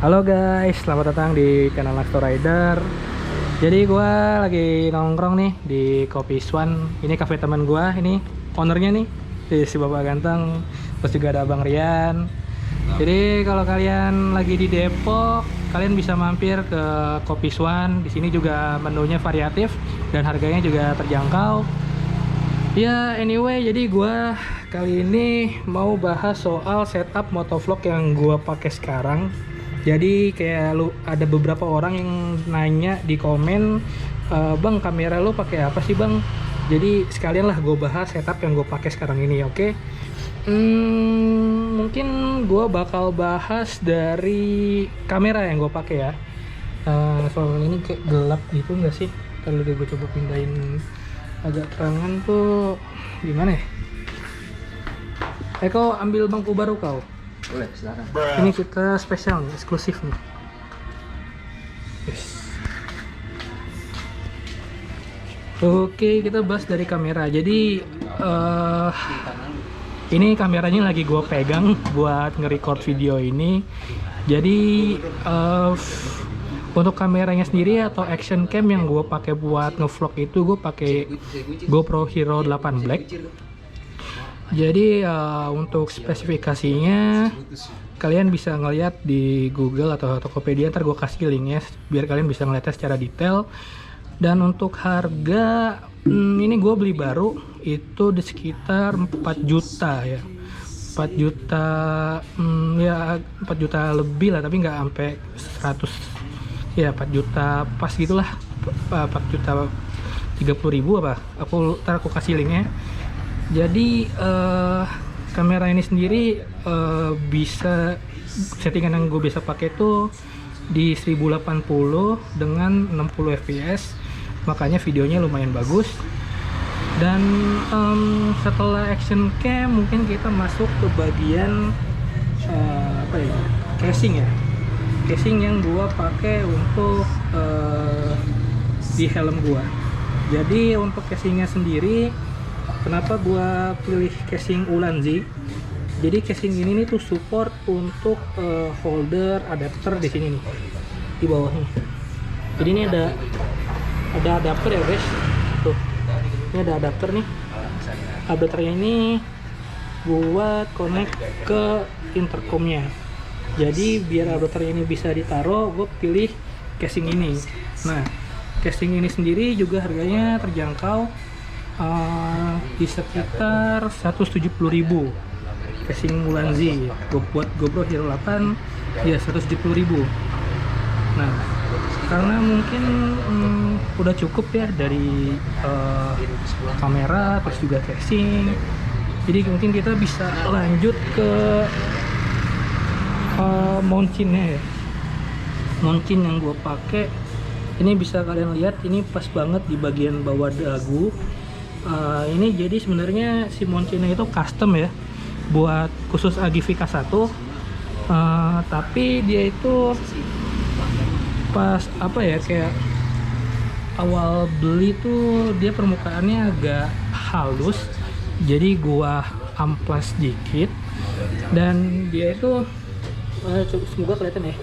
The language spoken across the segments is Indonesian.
Halo guys, selamat datang di channel Lasto Rider. Jadi gue lagi nongkrong nih di Kopi Swan. Ini cafe teman gue, ini ownernya nih, si Bapak Ganteng. Terus juga ada Abang Rian. Jadi kalau kalian lagi di Depok, kalian bisa mampir ke Kopi Swan. Di sini juga menunya variatif dan harganya juga terjangkau. Ya anyway, jadi gue kali ini mau bahas soal setup motovlog yang gue pakai sekarang. Jadi kayak ada beberapa orang yang nanya di komen, bang, kamera lu pakai apa sih bang? Jadi sekalian lah gue bahas setup yang gue pakai sekarang ini, oke? Mungkin gue bakal bahas dari kamera yang gue pakai ya. Soalnya ini kayak gelap gitu nggak sih? Kalau gue coba pindahin agak terangan tuh gimana ya? Kau ambil bangku baru kau. Boleh, silakan. Ini kita spesial nih, eksklusif nih. Yes. Oke, kita bahas dari kamera. Jadi ini kameranya lagi gue pegang buat nge-record video ini. Jadi untuk kameranya sendiri atau action cam yang gue pakai buat ngevlog itu gue pakai GoPro Hero 8 Black. Jadi untuk spesifikasinya kalian bisa ngeliat di Google atau Tokopedia, ntar gue kasih linknya biar kalian bisa ngeliatnya secara detail. Dan untuk harga ini gue beli baru itu di sekitar 4 juta ya, 4 juta ya 4 juta lebih lah, tapi nggak sampai 100 ya, 4 juta pas gitulah, 4 juta 30.000 apa, ntar aku kasih linknya. Jadi kamera ini sendiri bisa settingan yang gue bisa pakai tuh di 1080 dengan 60 fps, makanya videonya lumayan bagus. Dan setelah action cam mungkin kita masuk ke bagian apa ya, casing ya, casing yang gue pakai untuk di helm gue. Jadi untuk casingnya sendiri, kenapa gua pilih casing Ulanzi? Jadi casing ini nih tuh support untuk holder adapter di sini nih, di bawahnya. Jadi ini ada adapter ya guys. Tuh, ini ada adapter nih. Adapternya ini buat connect ke intercomnya. Jadi biar adapternya ini bisa ditaruh, gue pilih casing ini. Nah, casing ini sendiri juga harganya terjangkau. Di sekitar 170.000 casing Ulanzi buat GoPro Hero 8 ya, 170.000. Nah, karena mungkin udah cukup ya dari kamera terus juga casing, jadi mungkin kita bisa lanjut ke mountnya ya. Mount yang gue pakai ini bisa kalian lihat, ini pas banget di bagian bawah dagu. Ini jadi sebenarnya si mountnya itu custom ya, buat khusus Agi VK1. Tapi dia itu pas apa ya, kayak awal beli tuh dia permukaannya agak halus, jadi gua amplas dikit. Dan dia itu semoga kelihatan ya,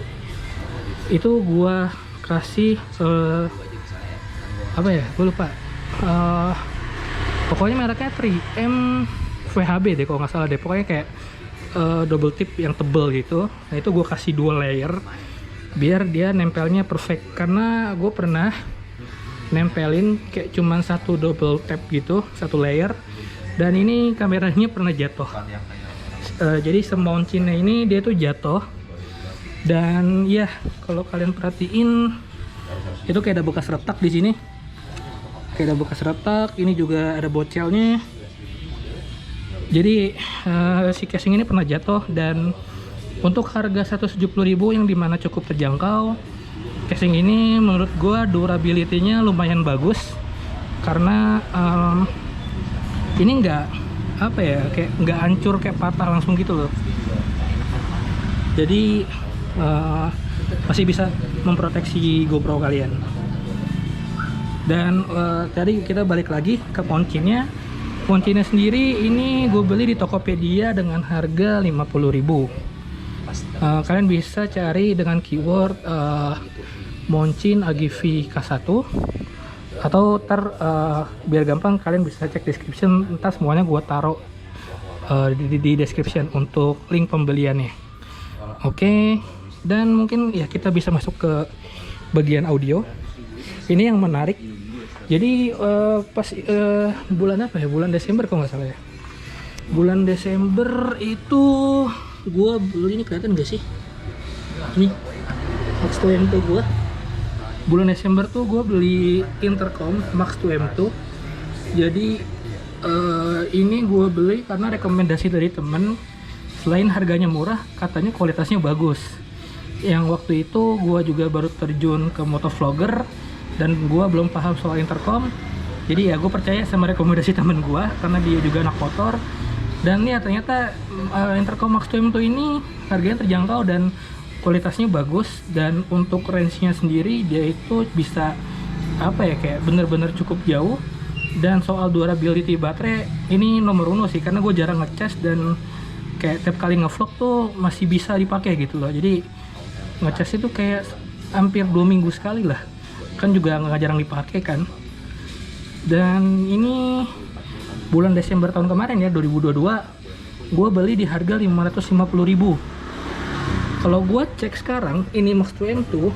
itu gua kasih apa ya, gue lupa, pokoknya mereknya 3M VHB deh kalau nggak salah deh, pokoknya kayak double tip yang tebel gitu. Nah itu gue kasih 2 layer biar dia nempelnya perfect, karena gue pernah nempelin kayak cuman 1 double tap gitu, 1 layer, dan ini kameranya pernah jatuh. Jadi semountnya ini dia tuh jatuh. Dan ya kalau kalian perhatiin itu kayak ada bekas retak di sini, kayak ada bekas retak. Ini juga ada bocelnya. Jadi si casing ini pernah jatuh, dan untuk harga 170.000 yang dimana cukup terjangkau, casing ini menurut gua durability-nya lumayan bagus, karena ini nggak apa ya, kayak nggak hancur kayak patah langsung gitu loh. Jadi masih bisa memproteksi GoPro kalian. Dan tadi kita balik lagi ke mountingnya. Mountingnya sendiri ini gue beli di Tokopedia dengan harga 50.000. Kalian bisa cari dengan keyword Monchin AGV K1, atau biar gampang kalian bisa cek description, entar semuanya gua taruh di description untuk link pembeliannya. Oke, dan mungkin ya kita bisa masuk ke bagian audio. Ini yang menarik. Jadi pas bulan apa ya? Bulan Desember kalau nggak salah ya. Bulan Desember itu gua beli, ini kelihatan nggak sih? Ini Max 2 M2 gua. Bulan Desember tuh gua beli intercom Max 2 M2. Jadi ini gue beli karena rekomendasi dari temen. Selain harganya murah, katanya kualitasnya bagus. Yang waktu itu gue juga baru terjun ke motovlogger dan gue belum paham soal intercom. Jadi ya gue percaya sama rekomendasi temen gue karena dia juga anak motor. Dan ya ternyata intercom Max 2 M2 ini harganya terjangkau dan kualitasnya bagus. Dan untuk range-nya sendiri dia itu bisa apa ya, kayak bener-bener cukup jauh. Dan soal durability baterai ini nomor uno sih, karena gue jarang ngecas dan kayak tiap kali ngevlog tuh masih bisa dipakai gitu loh. Jadi ngecas itu kayak hampir 2 minggu sekali lah, kan juga nggak jarang dipakai kan. Dan ini bulan Desember tahun kemarin ya, 2022, gue beli di harga 550.000. Kalau gue cek sekarang ini Max 2 M2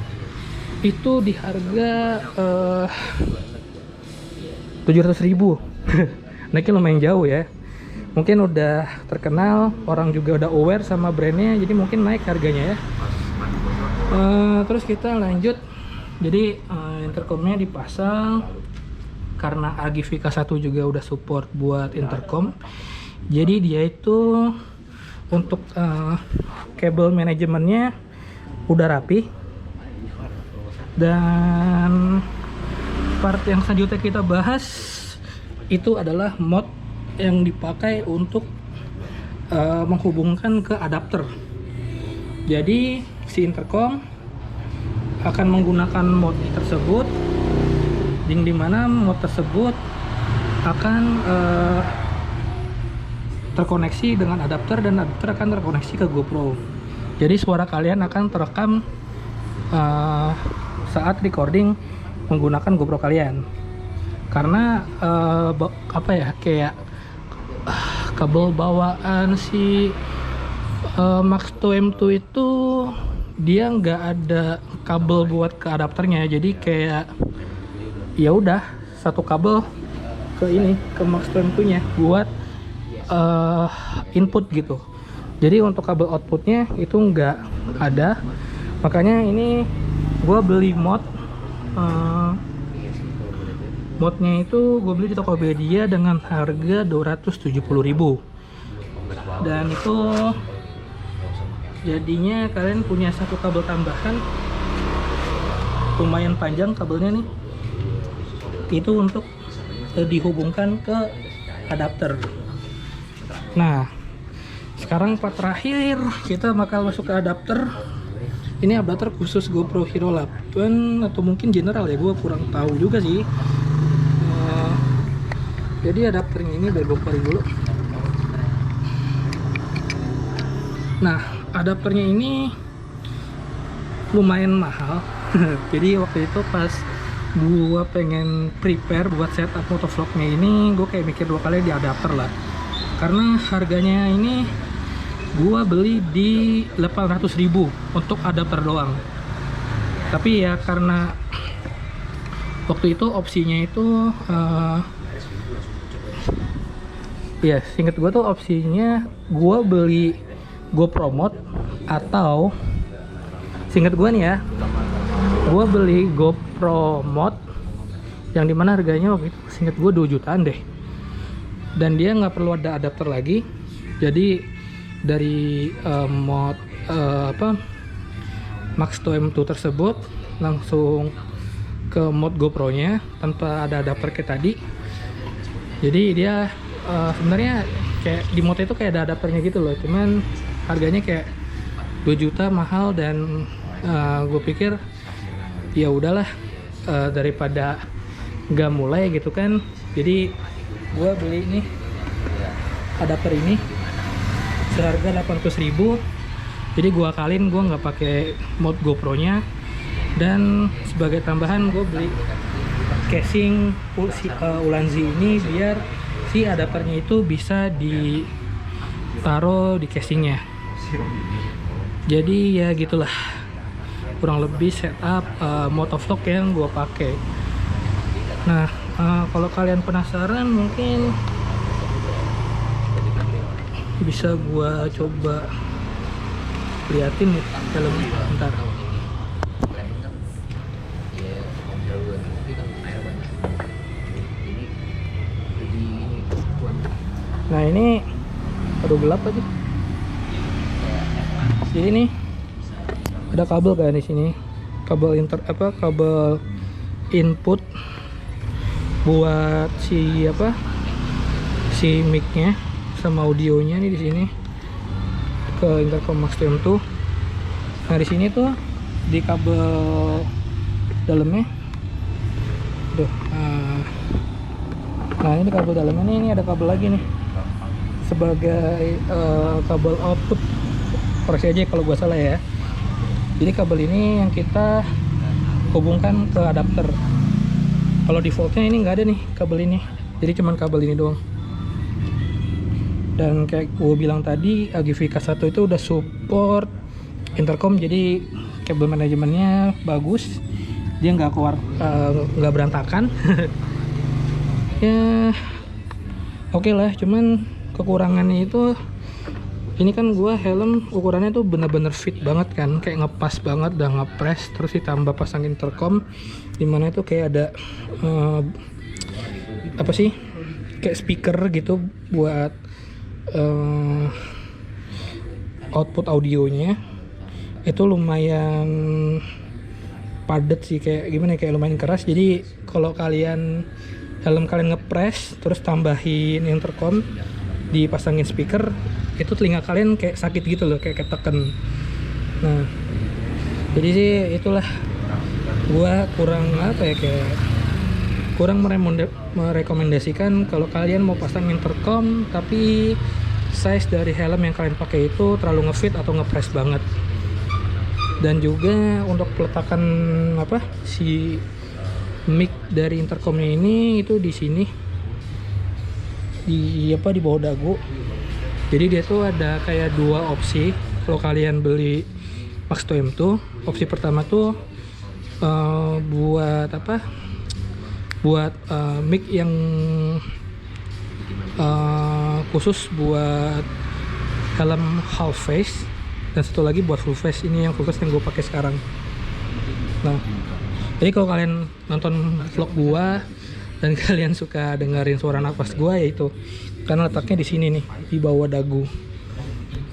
itu di harga 700.000. Naiknya lumayan jauh ya. Mungkin udah terkenal, orang juga udah aware sama brandnya, jadi mungkin naik harganya ya. Terus kita lanjut. Jadi intercomnya dipasang karena AGV K1 juga udah support buat intercom. Jadi dia itu untuk kabel manajemennya udah rapi. Dan part yang selanjutnya kita bahas itu adalah mod yang dipakai untuk menghubungkan ke adapter. Jadi si intercom akan menggunakan mod tersebut, di mana mod tersebut akan terkoneksi dengan adapter dan adapter akan terkoneksi ke GoPro. Jadi suara kalian akan terekam saat recording menggunakan GoPro kalian. Karena apa ya, kayak kabel bawaan si Max 2 M2 itu dia nggak ada kabel buat ke adapternya. Jadi kayak ya udah satu kabel ke ini, ke Max 2 M2 nya buat input gitu. Jadi untuk kabel outputnya itu nggak ada. Makanya ini gue beli modnya itu gue beli di Tokopedia dengan harga 270.000. Dan itu jadinya kalian punya satu kabel tambahan, lumayan panjang kabelnya nih, itu untuk dihubungkan ke adapter. Nah sekarang part terakhir kita bakal masuk ke adapter. Ini adapter khusus GoPro Hero 8 atau mungkin general ya, gue kurang tahu juga sih. Jadi adapternya ini biar gue keluarin dulu. Nah adapternya ini lumayan mahal. Jadi waktu itu pas gue pengen prepare buat setup motovlognya ini, gue kayak mikir 2 kali di adapter lah. Karena harganya ini gua beli di 800.000 untuk adapter doang. Tapi ya karena waktu itu opsinya itu ya singkat gua tuh opsinya gua beli GoPro mod, atau singkat gua nih ya, gua beli GoPro mod yang dimana harganya waktu itu singkat gua 2 jutaan deh. Dan dia nggak perlu ada adapter lagi. Jadi dari mod Max 2 M2 tersebut langsung ke mod GoPro nya tanpa ada adapter kayak tadi. Jadi dia sebenarnya kayak di mod itu kayak ada adapternya gitu loh, cuman harganya kayak 2 juta mahal. Dan gue pikir ya udahlah, daripada nggak mulai gitu kan. Jadi gue beli nih adapter ini seharga 800.000. Jadi gua akalin, gua nggak pakai mode GoPro-nya. Dan sebagai tambahan gue beli casing Ulanzi ini biar si adapternya itu bisa ditaruh di casingnya. Jadi ya gitulah kurang lebih setup motovlog yang gue pakai. Nah, kalau kalian penasaran mungkin bisa gue coba liatin nih filmnya bentar. Nah ini, aduh gelap aja. Jadi nih ada kabel kan di sini, kabel kabel input buat si mic-nya sama audionya nih di sini ke intercom Max to M2. Nah di sini tuh di kabel dalamnya, nah ini kabel dalamnya ini ada kabel lagi nih sebagai kabel output. Koreksi aja kalau gua salah ya. Jadi kabel ini yang kita hubungkan ke adapter. Kalau defaultnya ini nggak ada nih kabel ini, jadi cuman kabel ini doang. Dan kayak gue bilang tadi, AGV K1 itu udah support intercom, jadi kabel manajemennya bagus, dia nggak keluar, nggak berantakan. Ya oke lah, cuman kekurangannya itu ini kan gua helm ukurannya tuh bener-bener fit banget kan, kayak ngepas banget, udah ngepres, terus ditambah pasang intercom dimana itu kayak ada apa sih, kayak speaker gitu buat output audionya. Itu lumayan padat sih, kayak gimana, kayak lumayan keras. Jadi kalau kalian helm kalian ngepres terus tambahin intercom, dipasangin speaker, itu telinga kalian kayak sakit gitu loh, kayak keteken. Nah jadi sih itulah, gua kurang kayak kurang merekomendasikan kalau kalian mau pasang intercom tapi size dari helm yang kalian pakai itu terlalu ngefit atau ngepres banget. Dan juga untuk peletakan si mic dari intercomnya ini itu di sini, di bawah dagu. Jadi dia tuh ada kayak dua opsi kalau kalian beli Max to M2. Opsi pertama tuh buat mic yang khusus buat helm half face, dan satu lagi buat full face. Ini yang full face yang gue pakai sekarang. Nah jadi kalau kalian nonton vlog gua dan kalian suka dengerin suara nafas gua, yaitu karena letaknya di sini nih, di bawah dagu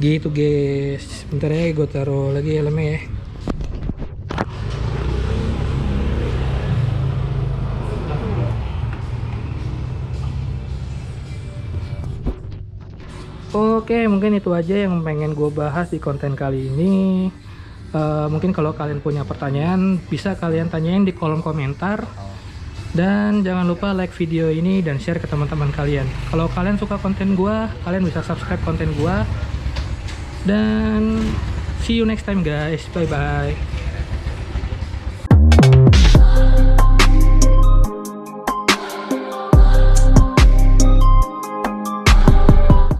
gitu guys. Bentar ya, gue taruh lagi helmnya ya. Oke, mungkin itu aja yang pengen gue bahas di konten kali ini. Mungkin kalau kalian punya pertanyaan bisa kalian tanyain di kolom komentar. Dan jangan lupa like video ini dan share ke teman-teman kalian. Kalau kalian suka konten gua, kalian bisa subscribe konten gua. Dan see you next time guys. Bye bye.